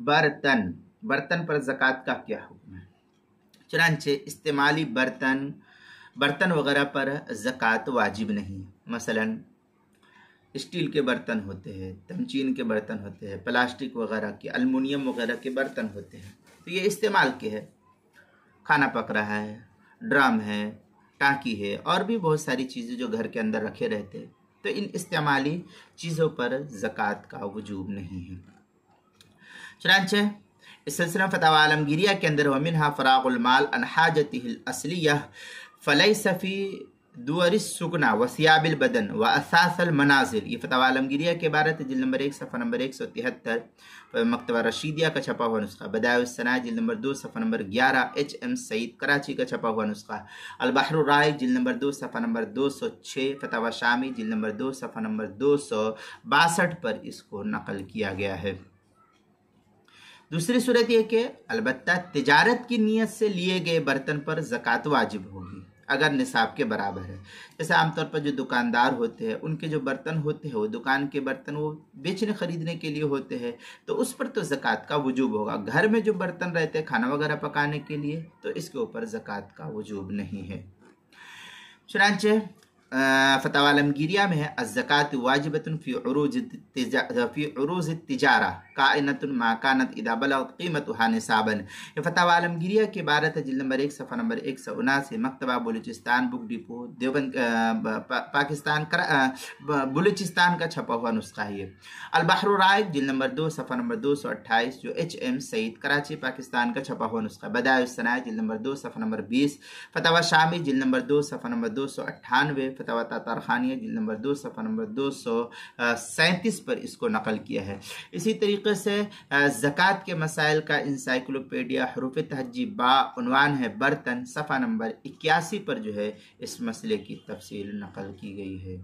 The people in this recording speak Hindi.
बर्तन, बर्तन पर ज़कात का क्या हुक्म है। चुनांचे इस्तेमाली बर्तन वगैरह पर ज़कात वाजिब नहीं। मसलन स्टील के बर्तन होते हैं, तमचीन के बर्तन होते हैं, प्लास्टिक वगैरह के, अलमुनियम वगैरह के बर्तन होते हैं, तो ये इस्तेमाल के है। खाना पक रहा है, ड्रम है, टाँकी है, और भी बहुत सारी चीज़ें जो घर के अंदर रखे रहते हैं, तो इन इस्तेमाली चीज़ों पर ज़कात का वजूब नहीं है। चुनांचे इस सिलसिला फतवा आलमगीरिया के अंदर वमिनहा फरागुल माल अन हाजतिहिल असलियह फलैस फी दुअरिस सुकना वसियाबिल बदन व असासल मनाजिल। ये फतवा आलमगीरिया के बारे में जिल्द नंबर 1 सफ़ा नंबर 173 मकतबा रशीदिया का छपा हुआ नुस्खा, बदाउस्सना जिल्द नंबर 2 सफ़ा नंबर 11 HM सईद कराची का छपा हुआ नुस्खा, अल बहरुर राइक जिल्द नंबर 2 सफ़ा नंबर 206, फतवा शामी जिल्द नंबर 2 सफ़ा नंबर 262 पर इसको नकल किया गया है। दूसरी सूरत यह कि अलबत्ता तिजारत की नीयत से लिए गए बर्तन पर ज़कात वाजिब होगी अगर निसाब के बराबर है। जैसे आमतौर पर जो दुकानदार होते हैं उनके जो बर्तन होते हैं वो दुकान के बर्तन वो बेचने खरीदने के लिए होते हैं, तो उस पर तो ज़कात का वजूब होगा। घर में जो बर्तन रहते हैं खाना वगैरह पकाने के लिए, तो इसके ऊपर ज़कात का वजूब नहीं है। चुनांचे फतवा आलमगीरिया में है अज़्ज़कात वाजिबतुन फ़ी उरूज़ तिजारा काइनतुन मा कानत इदा बलगत क़ीमतुहा निसाबन। ये फतवा आलमगीरिया की इबारत है, जिल्द नंबर 1 सफ़ा नंबर 179, मकतबा बलूचिस्तान बुक डिपो देवबंद पाकिस्तान बलूचिस्तान का छपा हुआ नुस्खा है। ये अल बहरुर राइक जिल्द नंबर 2 सफ़ा नंबर 228 जो HM सईद कराची पाकिस्तान का छपा हुआ नुस्खा, बदाउस्सना जिल्द नंबर 2 सफ़ा नंबर 20, फतवा शामी जिल्द नंबर 2 सफ़ा नंबर 298, फतवा तातारखानिया जिल्द नंबर 2 सफ़ा नंबर 237 पर इसको नकल किया है। इसी तरीके से ज़कात के मसाइल का इंसाइक्लोपीडिया हरूफ तहज्जी बा उन्वान है बर्तन, सफ़ा नंबर 81 पर जो है इस मसले की तफसील नकल की गई है।